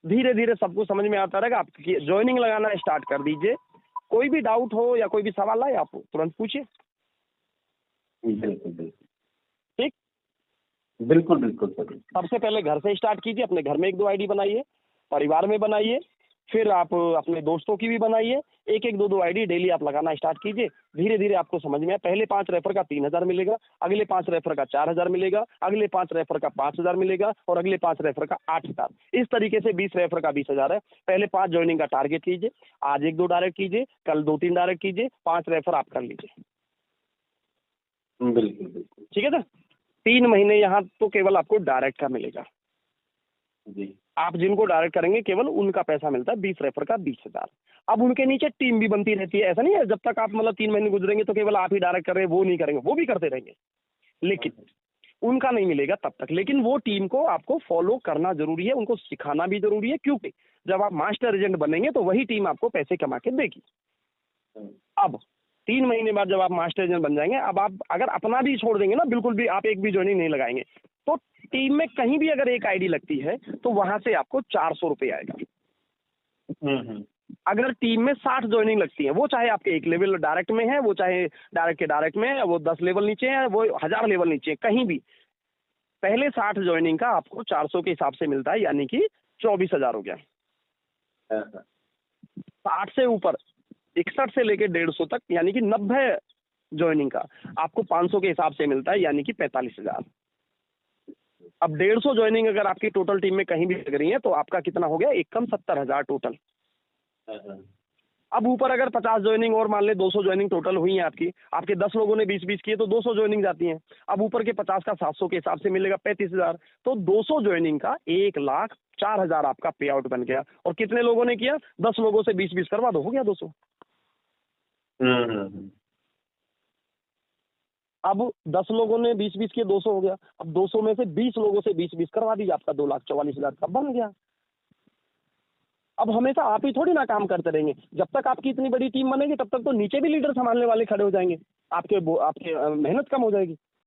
धीरे धीरे सब कुछ समझ में आता रहेगा। आप ज्वाइनिंग लगाना स्टार्ट कर दीजिए। कोई भी डाउट हो या कोई भी सवाल आए आप तुरंत पूछिए। बिल्कुल बिल्कुल ठीक, बिल्कुल बिल्कुल सर। सबसे पहले घर से स्टार्ट कीजिए, अपने घर में 1-2 आईडी बनाइए, परिवार में बनाइए, फिर आप अपने दोस्तों की भी बनाइए। 1-1, 2-2 आईडी डेली आप लगाना स्टार्ट कीजिए। धीरे धीरे आपको समझ में आए। पहले 5 रेफर का 3000 मिलेगा, अगले 5 रेफर का 4000 मिलेगा, अगले 5 रेफर का 5000 मिलेगा और अगले 5 रेफर का 8000। इस तरीके से 20 रेफर का 20,000 है। पहले 5 ज्वाइनिंग का टारगेट कीजिए। आज 1-2 डायरेक्ट कीजिए, कल 2-3 डायरेक्ट कीजिए, 5 रेफर आप कर लीजिए। बिल्कुल बिल्कुल ठीक है सर। 3 महीने यहाँ तो केवल आपको डायरेक्ट का मिलेगा। जी। आप जिनको डायरेक्ट करेंगे केवल उनका पैसा मिलता है 20 रेफर का 20,000। अब उनके नीचे टीम भी बनती रहती है। ऐसा नहीं है जब तक आप मतलब 3 महीने गुजरेंगे तो केवल आप ही डायरेक्ट कर रहे हैं, वो नहीं करेंगे, वो भी करते रहेंगे, लेकिन उनका नहीं मिलेगा तब तक। लेकिन वो टीम को आपको फॉलो करना जरूरी है, उनको सिखाना भी जरूरी है, क्योंकि जब आप मास्टर एजेंट बनेंगे तो वही टीम आपको पैसे कमा के देगी। अब 3 महीने बाद जब आप मास्टर एजेंट बन जाएंगे, अब आप अगर अपना भी छोड़ देंगे ना, बिल्कुल भी आप एक भी ज्वाइनिंग नहीं लगाएंगे, तो टीम में कहीं भी अगर एक आईडी लगती है तो वहां से आपको 400 रुपये आएगा। अगर टीम में 60 ज्वाइनिंग लगती है, वो चाहे आपके 1 लेवल डायरेक्ट में है, वो चाहे डायरेक्ट के डायरेक्ट में है, वो 10 लेवल नीचे है, वो 1000 लेवल नीचे है, कहीं भी पहले 60 ज्वाइनिंग का आपको 400 के हिसाब से मिलता है, यानी कि 24,000 हो गया। 60 से ऊपर 61 से लेके 150 तक यानी कि 90 ज्वाइनिंग का आपको 500 के हिसाब से मिलता है, यानी कि 45,000। अब 150 ज्वाइनिंग अगर आपकी टोटल टीम में कहीं भी लग रही है तो आपका कितना हो गया, एक कम 70,000 टोटल। अब ऊपर अगर 50 ज्वाइनिंग और मान ले 200 ज्वाइनिंग टोटल हुई है आपकी, आपके 10 लोगों ने 20-20 किए तो 200 ज्वाइनिंग जाती हैं। अब ऊपर के 50 का 700 के हिसाब से मिलेगा 35,000। तो 200 ज्वाइनिंग का 1,04,000 आपका पे आउट बन गया। और कितने लोगों ने किया, 10 लोगों से 20-20 करवा दो, हो गया 200। अब 10 लोगों ने 20-20 किए, 200 हो गया। अब 200 में से 20 लोगों से 20-20 करवा दीजिए, आपका 2,44,000 का बन गया। अब हमेशा आप ही थोड़ी ना काम करते रहेंगे, जब तक आपकी इतनी बड़ी टीम बनेगी तब तक तो नीचे भी लीडर संभालने वाले खड़े हो जाएंगे, आपके मेहनत कम हो जाएगी।